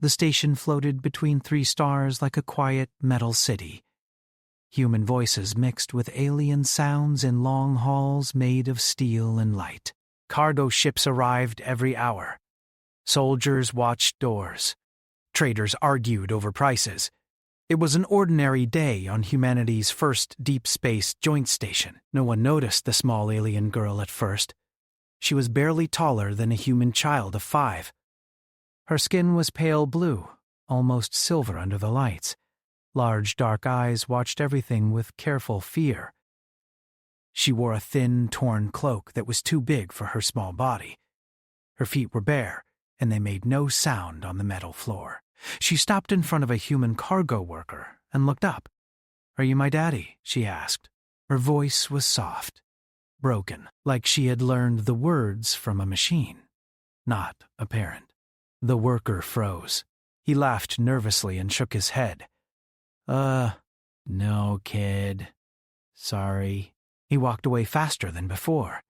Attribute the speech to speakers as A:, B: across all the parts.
A: The station floated between 3 stars like a quiet metal city. Human voices mixed with alien sounds in long halls made of steel and light. Cargo ships arrived every hour. Soldiers watched doors. Traders argued over prices. It was an ordinary day on humanity's first deep space joint station. No one noticed the small alien girl at first. She was barely taller than a human child of 5. Her skin was pale blue, almost silver under the lights. Large dark eyes watched everything with careful fear. She wore a thin, torn cloak that was too big for her small body. Her feet were bare, and they made no sound on the metal floor. She stopped in front of a human cargo worker and looked up. "Are you my daddy?" she asked. Her voice was soft, broken, like she had learned the words from a machine, not a parent. The worker froze. He laughed nervously and shook his head. No, kid. Sorry." He walked away faster than before.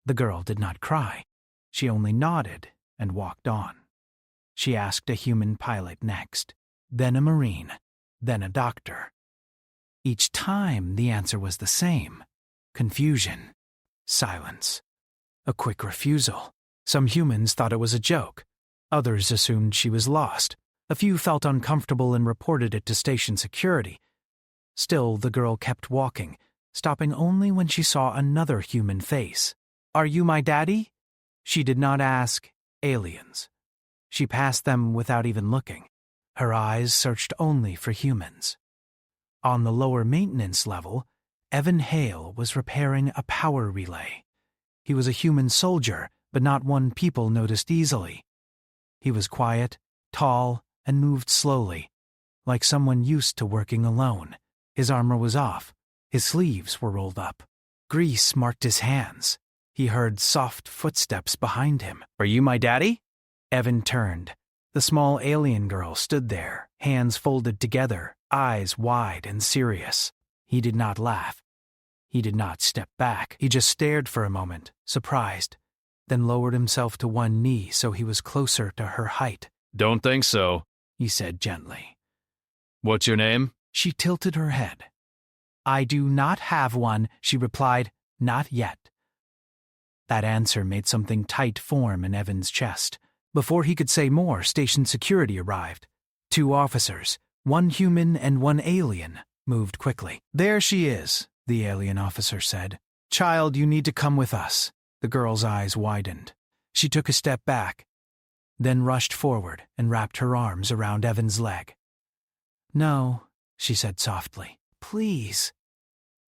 A: The girl did not cry. She only nodded and walked on. She asked a human pilot next, then a Marine, then a doctor. Each time the answer was the same: confusion, silence, a quick refusal. Some humans thought it was a joke. Others assumed she was lost. A few felt uncomfortable and reported it to station security. Still, the girl kept walking, stopping only when she saw another human face. "Are you my daddy?" She did not ask aliens. She passed them without even looking. Her eyes searched only for humans. On the lower maintenance level, Evan Hale was repairing a power relay. He was a human soldier, but not one people noticed easily. He was quiet, tall, and moved slowly, like someone used to working alone. His armor was off. His sleeves were rolled up. Grease marked his hands. He heard soft footsteps behind him. "Are you my daddy?" Evan turned. The small alien girl stood there, hands folded together, eyes wide and serious. He did not laugh. He did not step back. He just stared for a moment, surprised, then lowered himself to one knee so he was closer to her height.
B: "Don't think so,"
A: he said gently.
B: "What's your name?"
A: She tilted her head. "I do not have one," she replied. "Not yet." That answer made something tight form in Evan's chest. Before he could say more, station security arrived. 2 officers, 1 human and 1 alien, moved quickly. "There she is," the alien officer said. "Child, you need to come with us." The girl's eyes widened. She took a step back, then rushed forward and wrapped her arms around Evan's leg. "No," she said softly. "Please."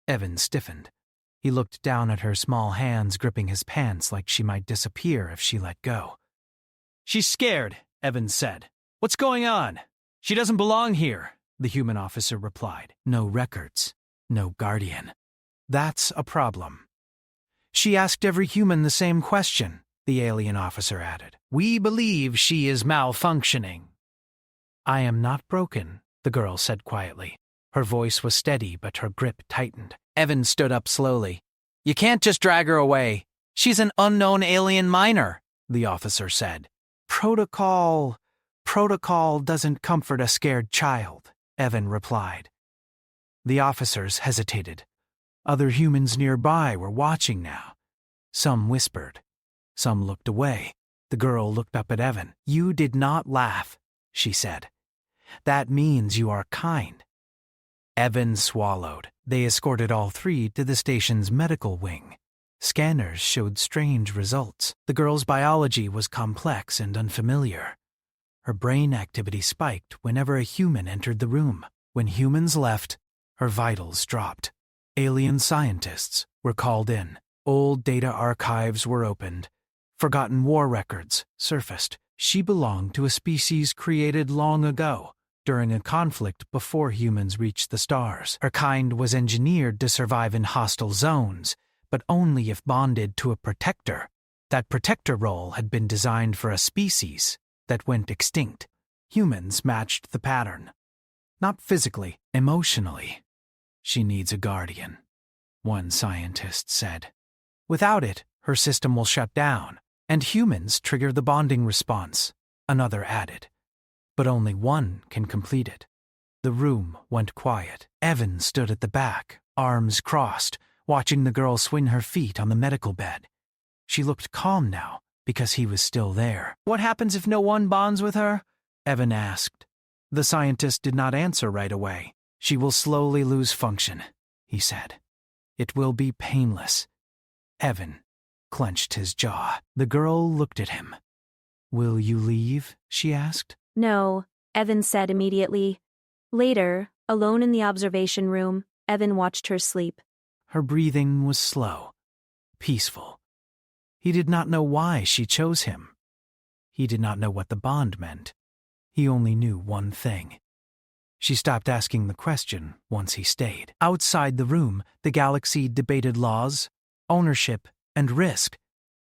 A: Evan stiffened. He looked down at her small hands gripping his pants like she might disappear if she let go. "She's scared," Evan said. "What's going on?" "She doesn't belong here," the human officer replied. "No records, no guardian. That's a problem." "She asked every human the same question," the alien officer added. "We believe she is malfunctioning." "I am not broken," the girl said quietly. Her voice was steady, but her grip tightened. Evan stood up slowly. "You can't just drag her away. She's an unknown alien minor," the officer said. Protocol doesn't comfort a scared child," Evan replied. The officers hesitated. Other humans nearby were watching now. Some whispered. Some looked away. The girl looked up at Evan. "You did not laugh," she said. "That means you are kind." Evan swallowed. They escorted all 3 to the station's medical wing. Scanners showed strange results. The girl's biology was complex and unfamiliar. Her brain activity spiked whenever a human entered the room. When humans left, her vitals dropped. Alien scientists were called in. Old data archives were opened. Forgotten war records surfaced. She belonged to a species created long ago, during a conflict before humans reached the stars. Her kind was engineered to survive in hostile zones, but only if bonded to a protector. That protector role had been designed for a species that went extinct. Humans matched the pattern. Not physically, emotionally. "She needs a guardian," one scientist said. "Without it, her system will shut down, and humans trigger the bonding response," another added. but only one can complete it. The room went quiet. Evan stood at the back, arms crossed, watching the girl swing her feet on the medical bed. She looked calm now, because he was still there. "What happens if no one bonds with her?" Evan asked. The scientist did not answer right away. "She will slowly lose function," he said. "It will be painless." Evan clenched his jaw. The girl looked at him. "Will you leave?" she asked.
C: "No," Evan said immediately. Later, alone in the observation room, Evan watched her sleep.
A: Her breathing was slow, peaceful. He did not know why she chose him. He did not know what the bond meant. He only knew one thing. She stopped asking the question once he stayed. Outside the room, the galaxy debated laws, ownership, and risk.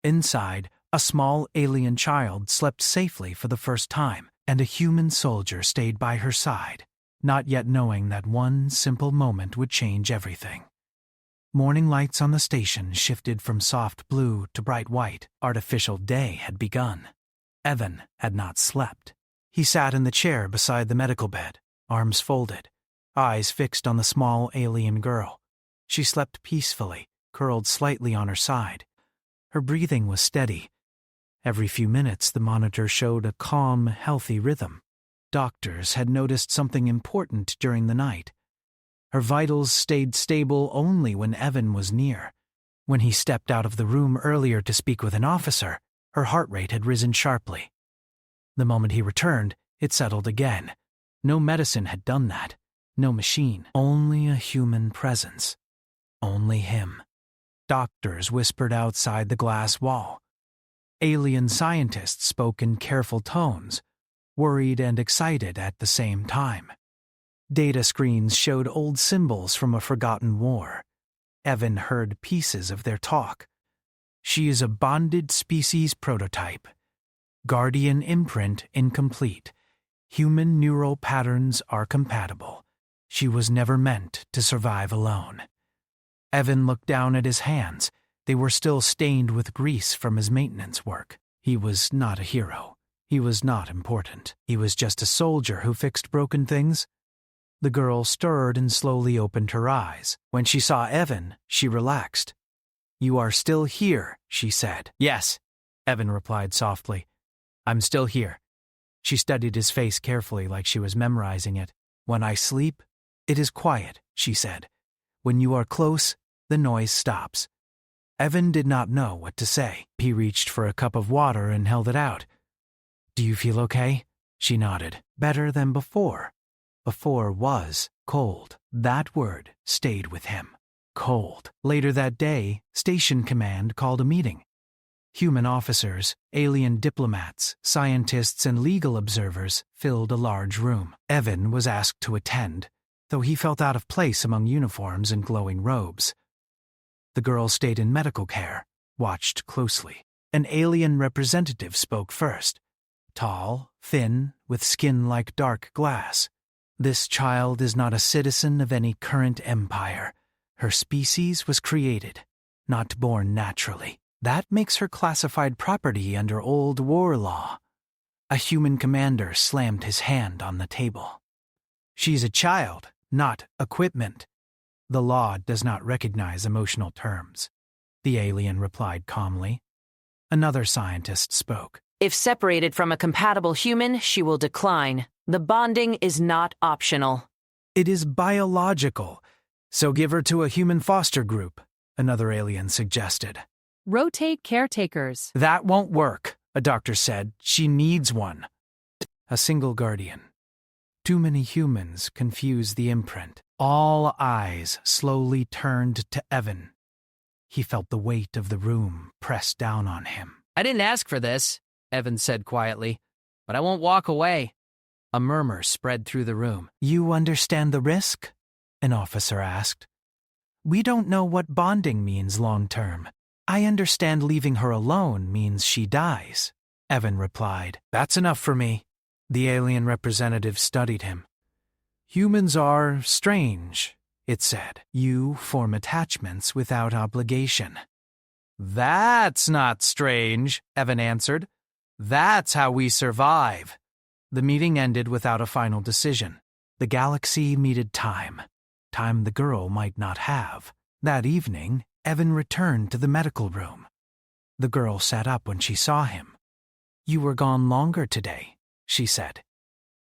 A: Inside, a small alien child slept safely for the first time, and a human soldier stayed by her side, not yet knowing that one simple moment would change everything. Morning lights on the station shifted from soft blue to bright white. Artificial day had begun. Evan had not slept. He sat in the chair beside the medical bed, arms folded, eyes fixed on the small alien girl. She slept peacefully, curled slightly on her side. Her breathing was steady. Every few minutes, the monitor showed a calm, healthy rhythm. Doctors had noticed something important during the night. Her vitals stayed stable only when Evan was near. When he stepped out of the room earlier to speak with an officer, her heart rate had risen sharply. The moment he returned, it settled again. No medicine had done that. No machine. Only a human presence. Only him. Doctors whispered outside the glass wall. Alien scientists spoke in careful tones, worried and excited at the same time. Data screens showed old symbols from a forgotten war. Evan heard pieces of their talk. "She is a bonded species prototype. Guardian imprint incomplete. Human neural patterns are compatible. She was never meant to survive alone." Evan looked down at his hands. They were still stained with grease from his maintenance work. He was not a hero. He was not important. He was just a soldier who fixed broken things. The girl stirred and slowly opened her eyes. When she saw Evan, she relaxed. "You are still here," she said. "Yes," Evan replied softly. "I'm still here." She studied his face carefully like she was memorizing it. "When I sleep, it is quiet," she said. "When you are close, the noise stops." Evan did not know what to say. He reached for a cup of water and held it out. "Do you feel okay?" She nodded. "Better than before." Before was cold. That word stayed with him. Cold. Later that day, Station Command called a meeting. Human officers, alien diplomats, scientists, and legal observers filled a large room. Evan was asked to attend, though he felt out of place among uniforms and glowing robes. The girl stayed in medical care, watched closely. An alien representative spoke first. Tall, thin, with skin like dark glass. "This child is not a citizen of any current empire. Her species was created, not born naturally. That makes her classified property under old war law." A human commander slammed his hand on the table. "She's a child, not equipment. The law does not recognize emotional terms," the alien replied calmly. Another scientist spoke.
D: "If separated from a compatible human, she will decline. The bonding is not optional."
A: "It is biological, so give her to a human foster group," another alien suggested.
E: "Rotate caretakers."
A: "That won't work," a doctor said. "She needs one." A single guardian. Too many humans confuse the imprint. All eyes slowly turned to Evan. He felt the weight of the room press down on him.
F: "I didn't ask for this," Evan said quietly, "but I won't walk away." A murmur spread through the room.
A: "You understand the risk?" an officer asked. "We don't know what bonding means long term. I understand leaving her alone means she dies," Evan replied. "That's enough for me." The alien representative studied him. "Humans are strange," it said. "You form attachments without obligation." "That's not strange," Evan answered. "That's how we survive." The meeting ended without a final decision. The galaxy needed time. Time the girl might not have. That evening, Evan returned to the medical room. The girl sat up when she saw him. "You were gone longer today," she said.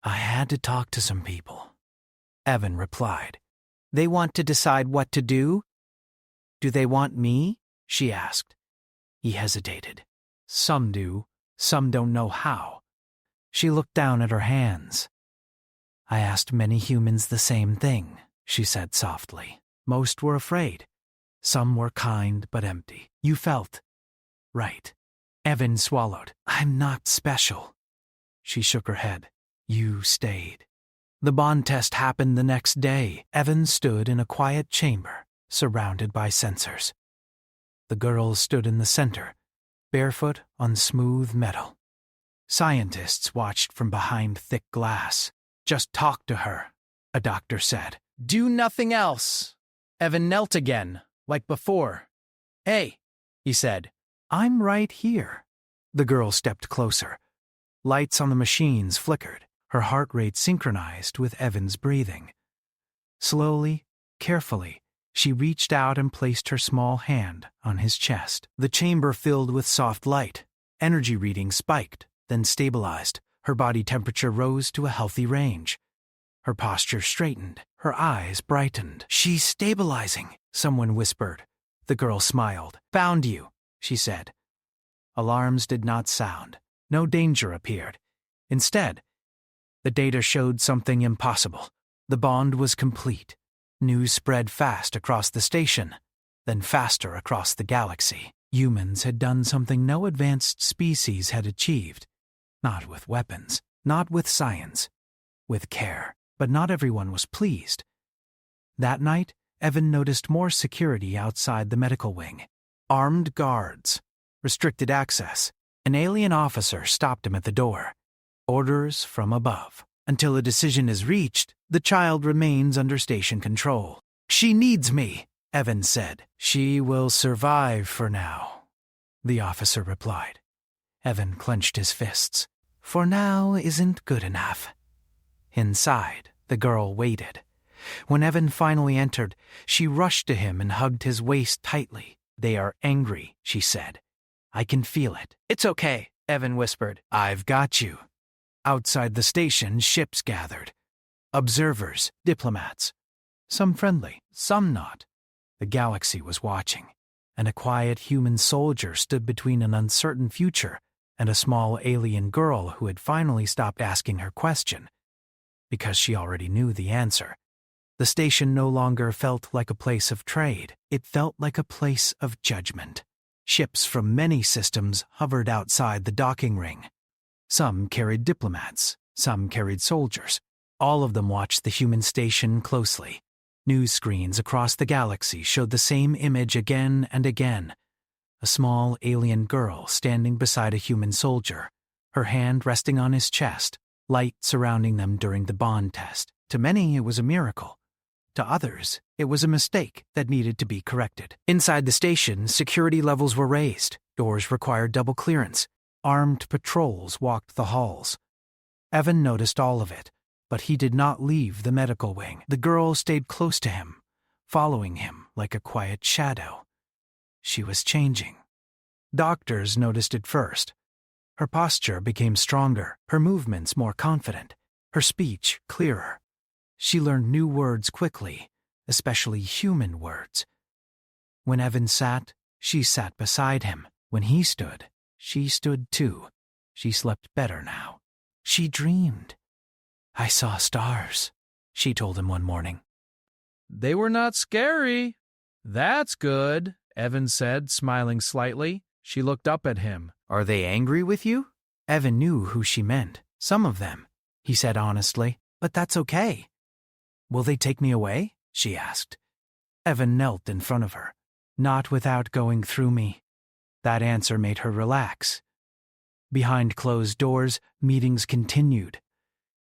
A: "I had to talk to some people," Evan replied. "They want to decide what to do?" "Do they want me?" she asked. He hesitated. "Some do, some don't know how." She looked down at her hands. "I asked many humans the same thing," she said softly. "Most were afraid. Some were kind but empty. You felt right." Evan swallowed. "I'm not special." She shook her head. "You stayed." The bond test happened the next day. Evan stood in a quiet chamber, surrounded by sensors. The girl stood in the center, barefoot on smooth metal. Scientists watched from behind thick glass. "Just talk to her," a doctor said. "Do nothing else." Evan knelt again, like before. "Hey," he said. "I'm right here." The girl stepped closer. Lights on the machines flickered. Her heart rate synchronized with Evan's breathing. Slowly, carefully, she reached out and placed her small hand on his chest. The chamber filled with soft light. Energy readings spiked, then stabilized. Her body temperature rose to a healthy range. Her posture straightened. Her eyes brightened. "She's stabilizing," someone whispered. The girl smiled. "Found you," she said. Alarms did not sound. No danger appeared. Instead, the data showed something impossible. The bond was complete. News spread fast across the station, then faster across the galaxy. Humans had done something no advanced species had achieved. Not with weapons, not with science, with care. But not everyone was pleased. That night, Evan noticed more security outside the medical wing. Armed guards, restricted access. An alien officer stopped him at the door. Orders from above. Until a decision is reached, the child remains under station control. "She needs me," Evan said. "She will survive for now," the officer replied. Evan clenched his fists. "For now isn't good enough." Inside, the girl waited. When Evan finally entered, she rushed to him and hugged his waist tightly. "They are angry," she said. "I can feel it." "It's okay," Evan whispered. "I've got you." Outside the station, ships gathered. Observers, diplomats. Some friendly, some not. The galaxy was watching, and a quiet human soldier stood between an uncertain future and a small alien girl who had finally stopped asking her question, because she already knew the answer. The station no longer felt like a place of trade. It felt like a place of judgment. Ships from many systems hovered outside the docking ring. Some carried diplomats, some carried soldiers. All of them watched the human station closely. News screens across the galaxy showed the same image again and again. A small alien girl standing beside a human soldier, her hand resting on his chest, light surrounding them during the bond test. To many, it was a miracle. To others, it was a mistake that needed to be corrected. Inside the station, security levels were raised. Doors required double clearance. Armed patrols walked the halls. Evan noticed all of it, but he did not leave the medical wing. The girl stayed close to him, following him like a quiet shadow. She was changing. Doctors noticed it first. Her posture became stronger, her movements more confident, her speech clearer. She learned new words quickly, especially human words. When Evan sat, she sat beside him. When he stood, she stood too. She slept better now. She dreamed. "I saw stars," she told him one morning.
F: "They were not scary." "That's good," Evan said, smiling slightly. She looked up at him.
A: "Are they angry with you?" Evan knew who she meant. "Some of them," he said honestly. "But that's okay." "Will they take me away?" she asked. Evan knelt in front of her. "Not without going through me." That answer made her relax. Behind closed doors, meetings continued.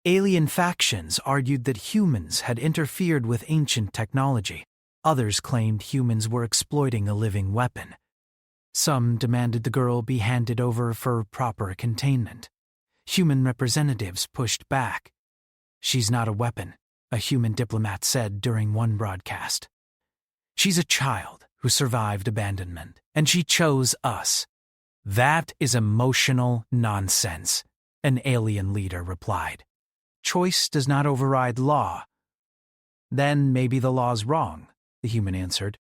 A: Alien factions argued that humans had interfered with ancient technology. Others claimed humans were exploiting a living weapon. Some demanded the girl be handed over for proper containment. Human representatives pushed back. "She's not a weapon," a human diplomat said during one broadcast. "She's a child who survived abandonment, and she chose us." "That is emotional nonsense," an alien leader replied. "Choice does not override law." "Then maybe the law's wrong," the human answered.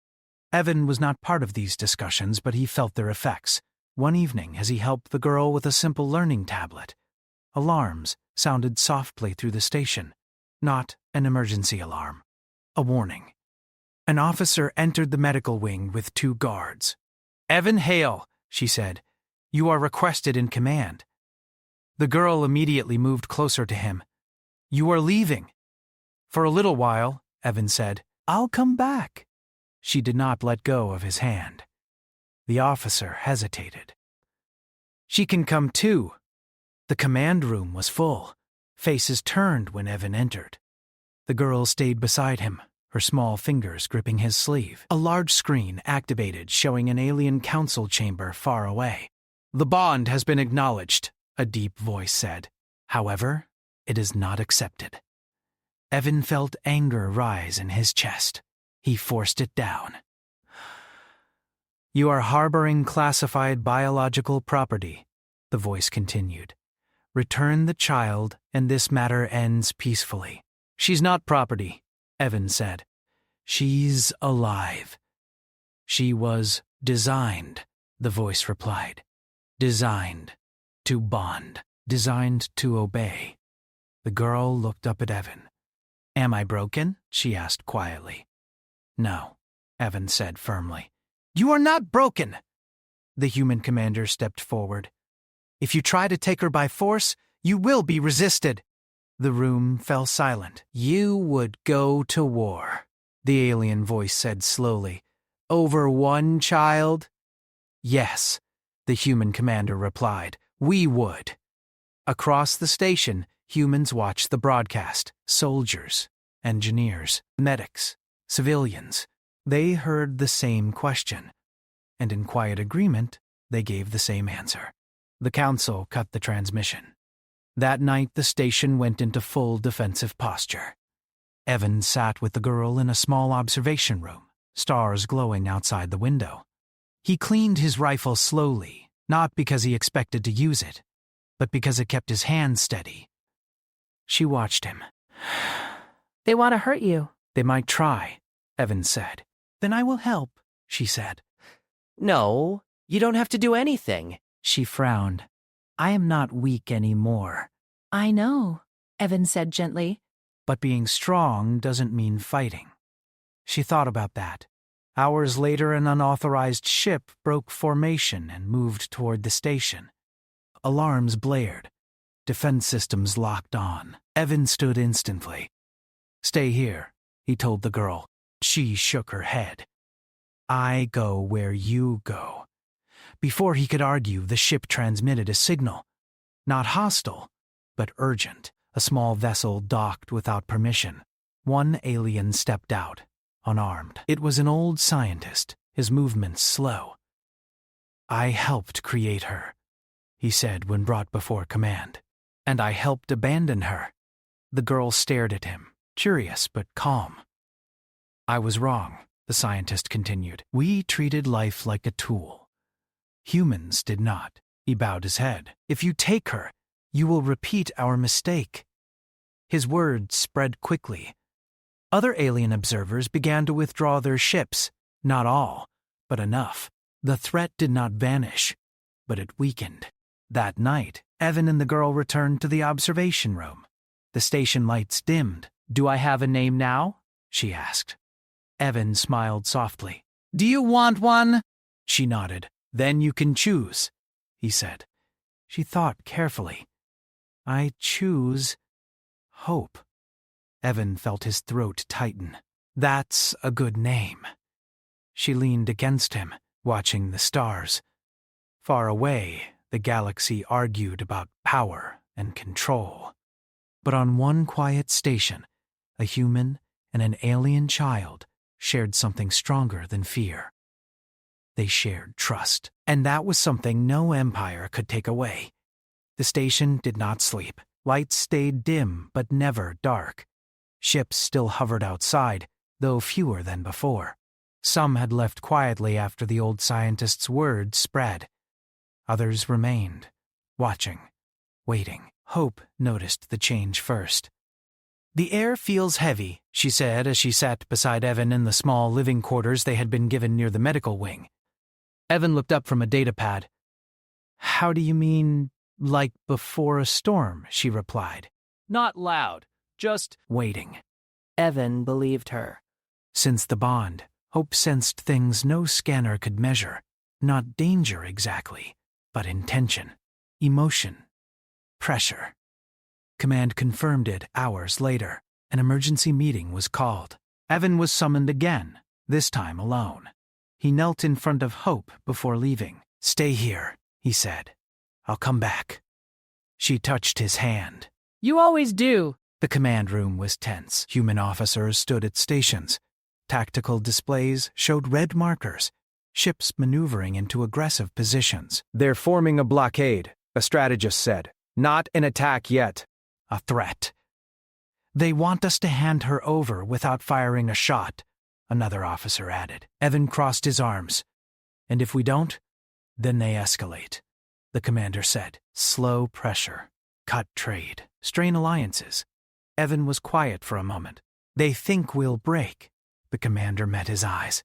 A: Evan was not part of these discussions, but he felt their effects. One evening, as he helped the girl with a simple learning tablet, alarms sounded softly through the station. Not an emergency alarm. A warning. An officer entered the medical wing with 2 guards. "Evan Hale," she said, "you are requested in command." The girl immediately moved closer to him. "You are leaving." "For a little while," Evan said. "I'll come back." She did not let go of his hand. The officer hesitated. "She can come too." The command room was full. Faces turned when Evan entered. The girl stayed beside him, her small fingers gripping his sleeve. A large screen activated, showing an alien council chamber far away. "The bond has been acknowledged," a deep voice said. "However, it is not accepted." Evan felt anger rise in his chest. He forced it down. "You are harboring classified biological property," the voice continued. "Return the child, and this matter ends peacefully." "She's not property," Evan said. "She's alive." "She was designed," the voice replied. "Designed to bond, designed to obey." The girl looked up at Evan. "Am I broken?" she asked quietly. "No," Evan said firmly. "You are not broken!" The human commander stepped forward. "If you try to take her by force, you will be resisted." The room fell silent. "You would go to war," the alien voice said slowly. "Over one child?" "Yes," the human commander replied. "We would." Across the station, humans watched the broadcast. Soldiers, engineers, medics, civilians. They heard the same question, and in quiet agreement, they gave the same answer. The council cut the transmission. That night, the station went into full defensive posture. Evan sat with the girl in a small observation room, stars glowing outside the window. He cleaned his rifle slowly, not because he expected to use it, but because it kept his hand steady. She watched him.
E: They want to hurt you.
A: "They might try," Evan said. "Then I will help," she said.
G: "No, you don't have to do anything."
A: She frowned. "I am not weak anymore."
E: I know, Evan said gently.
A: "But being strong doesn't mean fighting." She thought about that. Hours later, an unauthorized ship broke formation and moved toward the station. Alarms blared. Defense systems locked on. Evan stood instantly. "Stay here," he told the girl. She shook her head. "I go where you go." Before he could argue, the ship transmitted a signal. Not hostile, but urgent. A small vessel docked without permission. One alien stepped out, unarmed. It was an old scientist, his movements slow. "I helped create her," he said when brought before command. "And I helped abandon her." The girl stared at him, curious but calm. "I was wrong," the scientist continued. "We treated life like a tool. Humans did not." He bowed his head. "If you take her, you will repeat our mistake." His words spread quickly. Other alien observers began to withdraw their ships. Not all, but enough. The threat did not vanish, but it weakened. That night, Evan and the girl returned to the observation room. The station lights dimmed. "Do I have a name now?" she asked. Evan smiled softly. "Do you want one?" She nodded. "Then you can choose," he said. She thought carefully. "I choose Hope." Evan felt his throat tighten. "That's a good name." She leaned against him, watching the stars. Far away, the galaxy argued about power and control. But on one quiet station, a human and an alien child shared something stronger than fear. They shared trust, and that was something no empire could take away. The station did not sleep. Lights stayed dim but never dark. Ships still hovered outside, though fewer than before. Some had left quietly after the old scientist's word spread. Others remained, watching, waiting. Hope noticed the change first. "The air feels heavy," she said as she sat beside Evan in the small living quarters they had been given near the medical wing. Evan looked up from a datapad. "How do you mean, like before a storm?" she replied.
F: Not loud, just
A: Waiting.
G: Evan believed her.
A: Since the bond, Hope sensed things no scanner could measure. Not danger exactly, but intention, emotion, pressure. Command confirmed it hours later. An emergency meeting was called. Evan was summoned again, this time alone. He knelt in front of Hope before leaving. "Stay here," he said. "I'll come back." She touched his hand.
E: You always do.
A: The command room was tense. Human officers stood at stations. Tactical displays showed red markers, ships maneuvering into aggressive positions.
H: "They're forming a blockade," a strategist said. "Not an attack yet."
A: A threat. "They want us to hand her over without firing a shot," another officer added. Evan crossed his arms. "And if we don't, then they escalate," the commander said. "Slow pressure. Cut trade. Strain alliances." Evan was quiet for a moment. "They think we'll break." The commander met his eyes.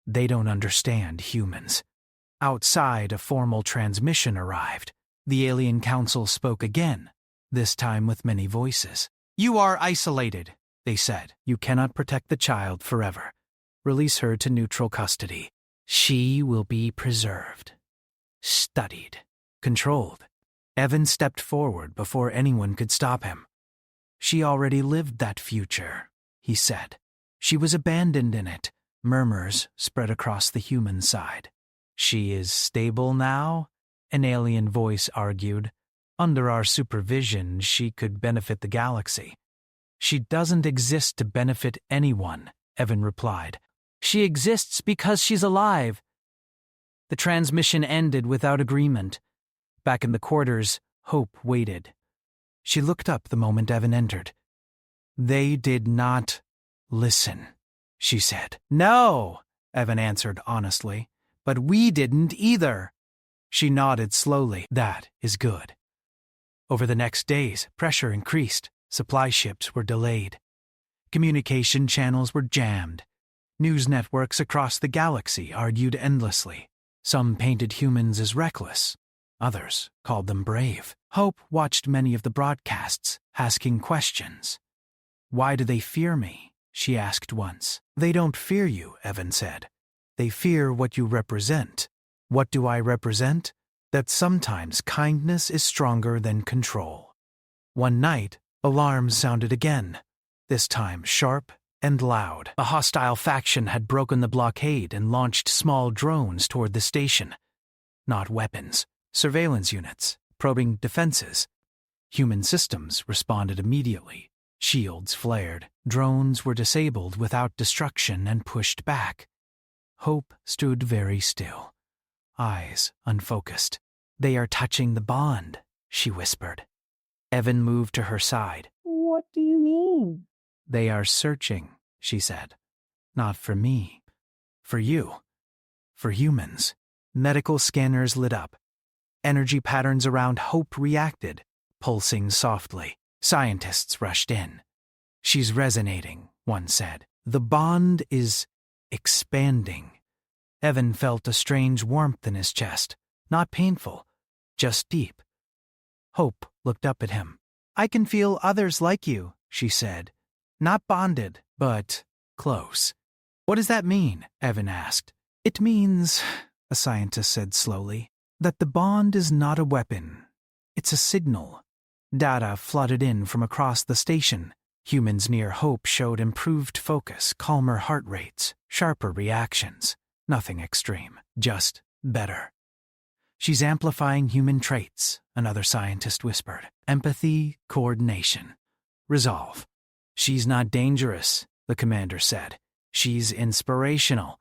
A: "They don't understand humans." Outside, a formal transmission arrived. The alien council spoke again, this time with many voices. "You are isolated," they said. "You cannot protect the child forever. Release her to neutral custody. She will be preserved, studied, controlled." Evan stepped forward before anyone could stop him. "She already lived that future," he said. "She was abandoned in it." Murmurs spread across the human side. "She is stable now?" an alien voice argued. "Under our supervision, she could benefit the galaxy." "She doesn't exist to benefit anyone," Evan replied. "She exists because she's alive." The transmission ended without agreement. Back in the quarters, Hope waited. She looked up the moment Evan entered. "They did not listen," she said. "No," Evan answered honestly. "But we didn't either." She nodded slowly. "That is good." Over the next days, pressure increased. Supply ships were delayed. Communication channels were jammed. News networks across the galaxy argued endlessly. Some painted humans as reckless. Others called them brave. Hope watched many of the broadcasts, asking questions. "Why do they fear me?" she asked once. "They don't fear you," Evan said. "They fear what you represent." "What do I represent?" "That sometimes kindness is stronger than control." One night, alarms sounded again, this time sharp and loud. A hostile faction had broken the blockade and launched small drones toward the station. Not weapons, surveillance units, probing defenses. Human systems responded immediately. Shields flared. Drones were disabled without destruction and pushed back. Hope stood very still, eyes unfocused. "They are touching the bond," she whispered. Evan moved to her side.
I: "What do you mean?"
A: "They are searching," she said. "Not for me. For you. For humans." Medical scanners lit up. Energy patterns around Hope reacted, pulsing softly. Scientists rushed in. "She's resonating," one said. "The bond is expanding." Evan felt a strange warmth in his chest, not painful, just deep. Hope looked up at him. "I can feel others like you," she said. "Not bonded, but close." "What does that mean?" Evan asked. "It means," a scientist said slowly, "that the bond is not a weapon. It's a signal." Data flooded in from across the station. Humans near Hope showed improved focus, calmer heart rates, sharper reactions. Nothing extreme, just better. "She's amplifying human traits," another scientist whispered. "Empathy, coordination, resolve." "She's not dangerous," the commander said. "She's inspirational."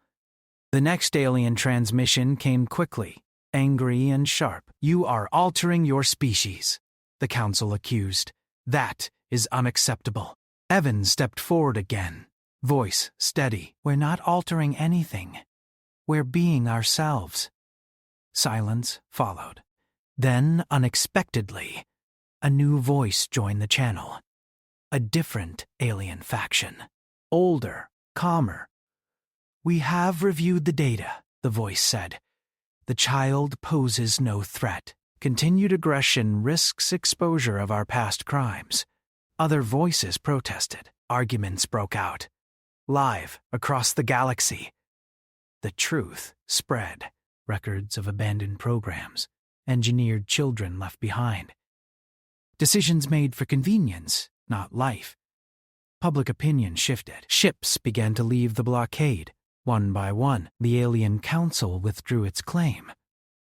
A: The next alien transmission came quickly. angry and sharp. "You are altering your species," the council accused. "That is unacceptable." Evan stepped forward again, voice steady. "We're not altering anything. We're being ourselves." Silence followed. Then, unexpectedly, a new voice joined the channel. A different alien faction. Older, calmer. "We have reviewed the data," the voice said. "The child poses no threat. Continued aggression risks exposure of our past crimes." Other voices protested. Arguments broke out. Live across the galaxy. The truth spread. Records of abandoned programs. Engineered children left behind. Decisions made for convenience, not life. Public opinion shifted. Ships began to leave the blockade. One by one, the alien council withdrew its claim.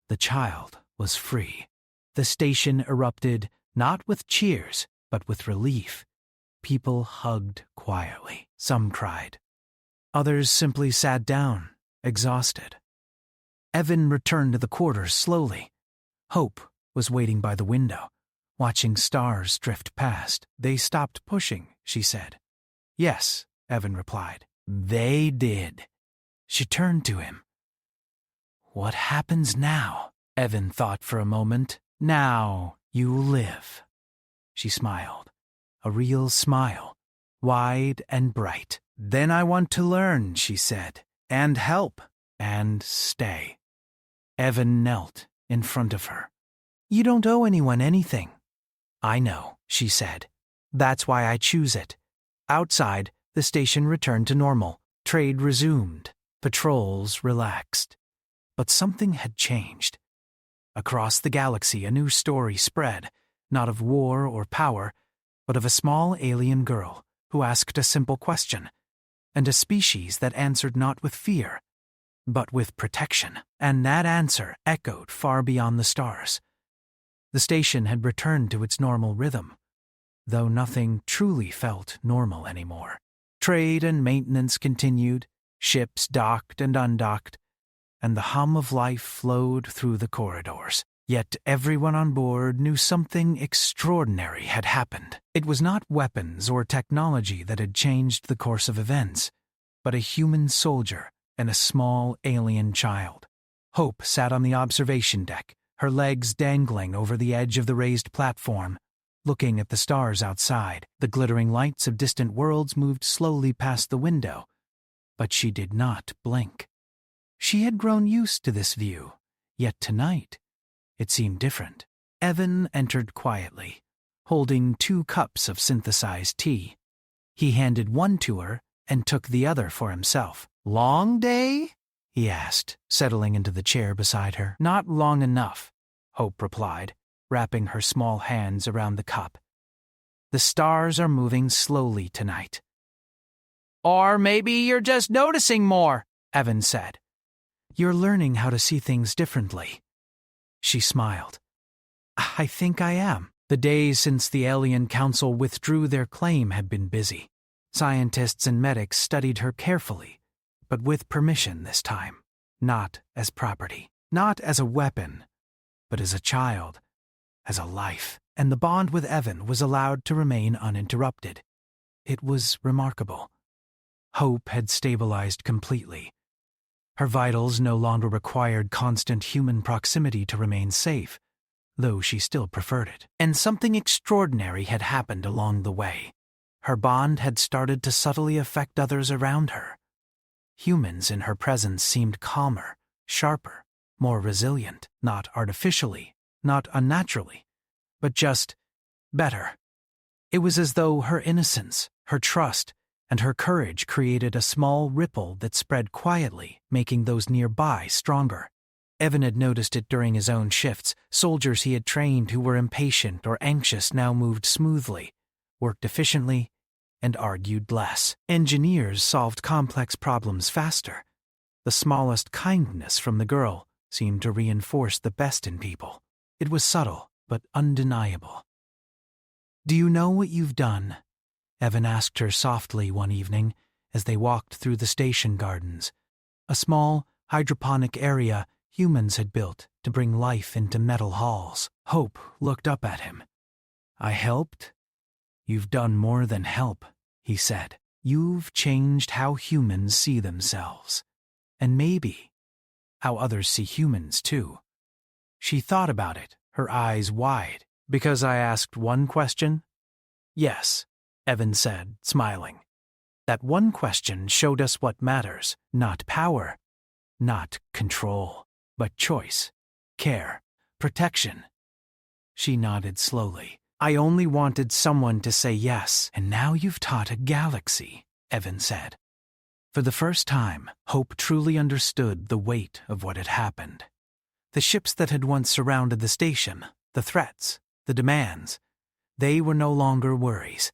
A: The child was free. The station erupted not with cheers, but with relief. People hugged quietly. Some cried. Others simply sat down, exhausted. Evan returned to the quarters slowly. Hope was waiting by the window, watching stars drift past. "They stopped pushing," she said. "Yes," Evan replied. "They did." She turned to him. "What happens now?" Evan thought for a moment. "Now you live." She smiled. A real smile, wide and bright. "Then I want to learn," she said, "and help, and stay." Evan knelt in front of her. "You don't owe anyone anything." "I know," she said. "That's why I choose it." Outside, the station returned to normal. Trade resumed. Patrols relaxed. But something had changed. Across the galaxy, a new story spread, not of war or power, but of a small alien girl who asked a simple question, and a species that answered not with fear, but with protection. And that answer echoed far beyond the stars. The station had returned to its normal rhythm, though nothing truly felt normal anymore. Trade and maintenance continued, ships docked and undocked, and the hum of life flowed through the corridors. Yet everyone on board knew something extraordinary had happened. It was not weapons or technology that had changed the course of events, but a human soldier and a small alien child. Hope sat on the observation deck, her legs dangling over the edge of the raised platform, looking at the stars outside. The glittering lights of distant worlds moved slowly past the window, but she did not blink. She had grown used to this view, yet tonight it seemed different. Evan entered quietly, holding 2 cups of synthesized tea. He handed one to her and took the other for himself. "Long day?" he asked, settling into the chair beside her. "Not long enough," Hope replied, wrapping her small hands around the cup. "The stars are moving slowly tonight." "Or maybe you're just noticing more," Evan said. "You're learning how to see things differently." She smiled. "I think I am." The days since the Alien Council withdrew their claim had been busy. Scientists and medics studied her carefully, but with permission this time. Not as property, not as a weapon, but as a child, as a life. And the bond with Evan was allowed to remain uninterrupted. It was remarkable. Hope had stabilized completely. Her vitals no longer required constant human proximity to remain safe, though she still preferred it. And something extraordinary had happened along the way. Her bond had started to subtly affect others around her. Humans in her presence seemed calmer, sharper, more resilient, not artificially, not unnaturally, but just better. It was as though her innocence, her trust, and her courage created a small ripple that spread quietly, making those nearby stronger. Evan had noticed it during his own shifts. Soldiers he had trained who were impatient or anxious now moved smoothly, worked efficiently, and argued less. Engineers solved complex problems faster. The smallest kindness from the girl seemed to reinforce the best in people. It was subtle, but undeniable. "Do you know what you've done?" Evan asked her softly one evening as they walked through the station gardens, a small hydroponic area humans had built to bring life into metal halls. Hope looked up at him. I helped? You've done more than help, he said. You've changed how humans see themselves. And maybe how others see humans, too. She thought about it, her eyes wide. Because I asked one question? Yes, Evan said, smiling. That one question showed us what matters, not power, not control, but choice, care, protection. She nodded slowly. I only wanted someone to say yes, and now you've taught a galaxy, Evan said. For the first time, Hope truly understood the weight of what had happened. The ships that had once surrounded the station, the threats, the demands, they were no longer worries.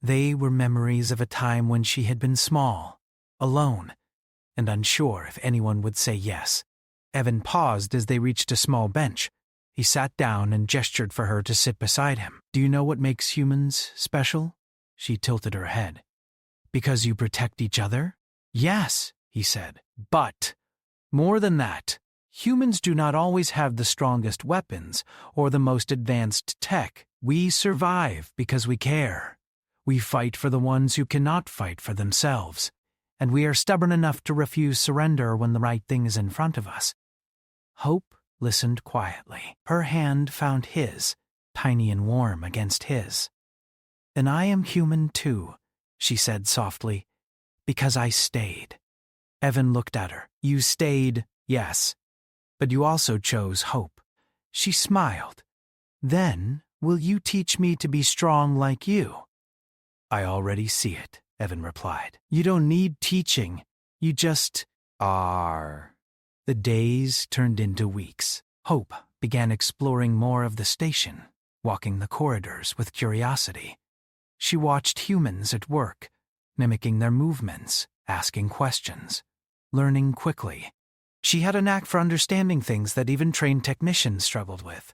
A: They were memories of a time when she had been small, alone, and unsure if anyone would say yes. Evan paused as they reached a small bench. He sat down and gestured for her to sit beside him. Do you know what makes humans special? She tilted her head. Because you protect each other? Yes, he said. But, more than that, humans do not always have the strongest weapons or the most advanced tech. We survive because we care. We fight for the ones who cannot fight for themselves. And we are stubborn enough to refuse surrender when the right thing is in front of us. Hope listened quietly. Her hand found his, tiny and warm against his. And I am human too, she said softly, because I stayed. Evan looked at her. You stayed, yes, but you also chose hope. She smiled. Then, will you teach me to be strong like you? I already see it, Evan replied. You don't need teaching. You just are. The days turned into weeks. Hope began exploring more of the station, walking the corridors with curiosity. She watched humans at work, mimicking their movements, asking questions, learning quickly. She had a knack for understanding things that even trained technicians struggled with.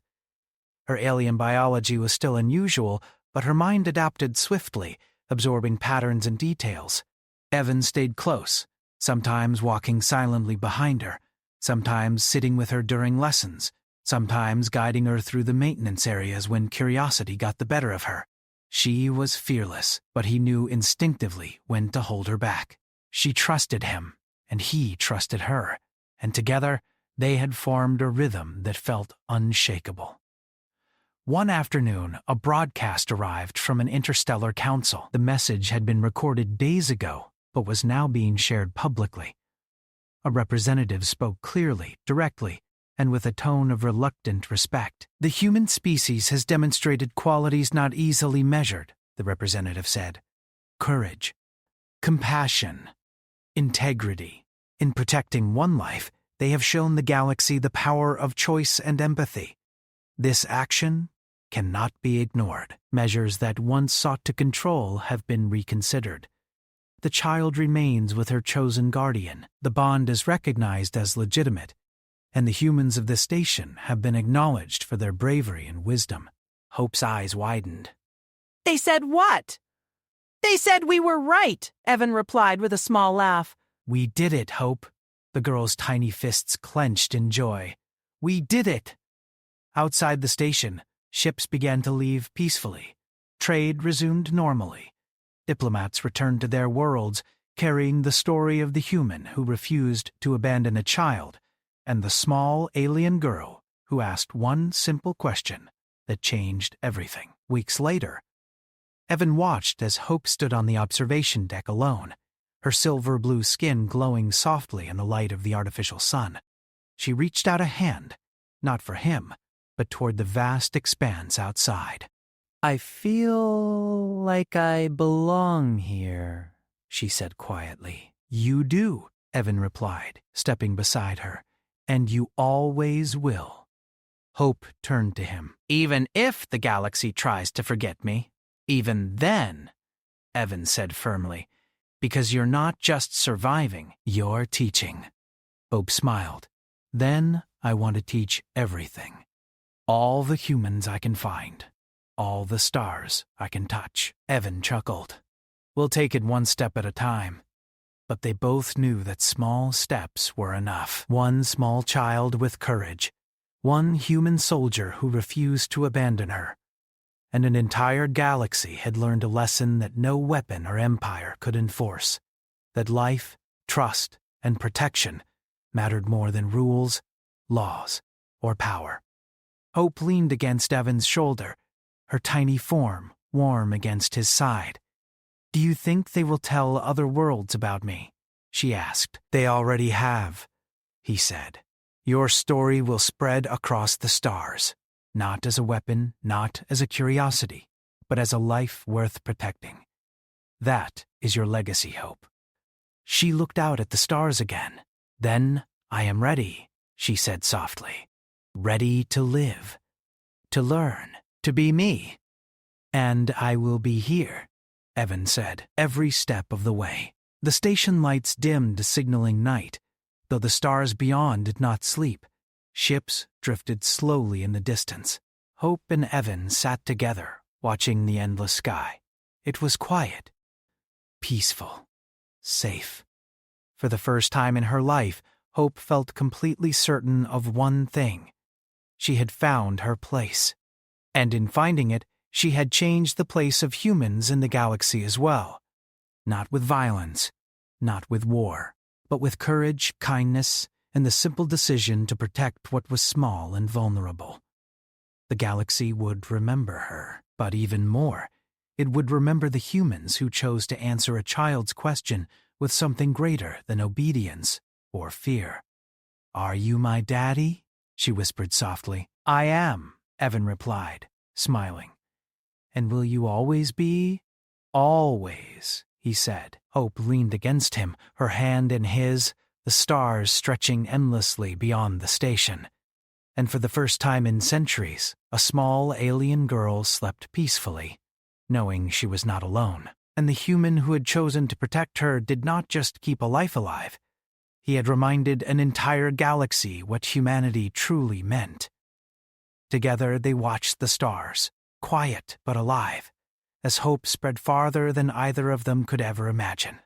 A: Her alien biology was still unusual, but her mind adapted swiftly, absorbing patterns and details. Evan stayed close, sometimes walking silently behind her, sometimes sitting with her during lessons, sometimes guiding her through the maintenance areas when curiosity got the better of her. She was fearless, but he knew instinctively when to hold her back. She trusted him, and he trusted her, and together they had formed a rhythm that felt unshakable. One afternoon, a broadcast arrived from an interstellar council. The message had been recorded days ago, but was now being shared publicly. A representative spoke clearly, directly, and with a tone of reluctant respect. The human species has demonstrated qualities not easily measured, the representative said. Courage, compassion, integrity. In protecting one life, they have shown the galaxy the power of choice and empathy. This action cannot be ignored. Measures that once sought to control have been reconsidered. The child remains with her chosen guardian. The bond is recognized as legitimate, and the humans of the station have been acknowledged for their bravery and wisdom. Hope's eyes widened.
E: They said what? They said we were right, Evan replied with a small laugh.
A: We did it, Hope. The girl's tiny fists clenched in joy. We did it! Outside the station, ships began to leave peacefully. Trade resumed normally. Diplomats returned to their worlds, carrying the story of the human who refused to abandon a child, and the small alien girl who asked one simple question that changed everything. Weeks later, Evan watched as Hope stood on the observation deck alone, her silver-blue skin glowing softly in the light of the artificial sun. She reached out a hand, not for him, but toward the vast expanse outside. I feel like I belong here, she said quietly. You do, Evan replied, stepping beside her, and you always will. Hope turned to him. Even if the galaxy tries to forget me, even then, Evan said firmly, because you're not just surviving, you're teaching. Hope smiled. Then I want to teach everything. All the humans I can find. All the stars I can touch. Evan chuckled. We'll take it one step at a time. but they both knew that small steps were enough. One small child with courage, one human soldier who refused to abandon her, and an entire galaxy had learned a lesson that no weapon or empire could enforce, that life, trust, and protection mattered more than rules, laws, or power. Hope leaned against Evan's shoulder, her tiny form warm against his side. "Do you think they will tell other worlds about me?" she asked. "They already have," he said. "Your story will spread across the stars, not as a weapon, not as a curiosity, but as a life worth protecting. That is your legacy, Hope." She looked out at the stars again. "Then I am ready," she said softly. "Ready to live, to learn, to be me." "And I will be here," Evan said, "every step of the way." The station lights dimmed, signaling night, though the stars beyond did not sleep. Ships drifted slowly in the distance. Hope and Evan sat together, watching the endless sky. It was quiet, peaceful, safe. For the first time in her life, Hope felt completely certain of one thing. She had found her place. And in finding it, she had changed the place of humans in the galaxy as well. Not with violence, not with war, but with courage, kindness, and the simple decision to protect what was small and vulnerable. The galaxy would remember her, but even more, it would remember the humans who chose to answer a child's question with something greater than obedience or fear. "Are you my daddy?" she whispered softly. "I am," Evan replied, smiling. "And will you always be?" "Always," he said. Hope leaned against him, her hand in his, the stars stretching endlessly beyond the station. And for the first time in centuries, a small alien girl slept peacefully, knowing she was not alone. And the human who had chosen to protect her did not just keep a life alive. He had reminded an entire galaxy what humanity truly meant. Together they watched the stars, quiet but alive, as hope spread farther than either of them could ever imagine.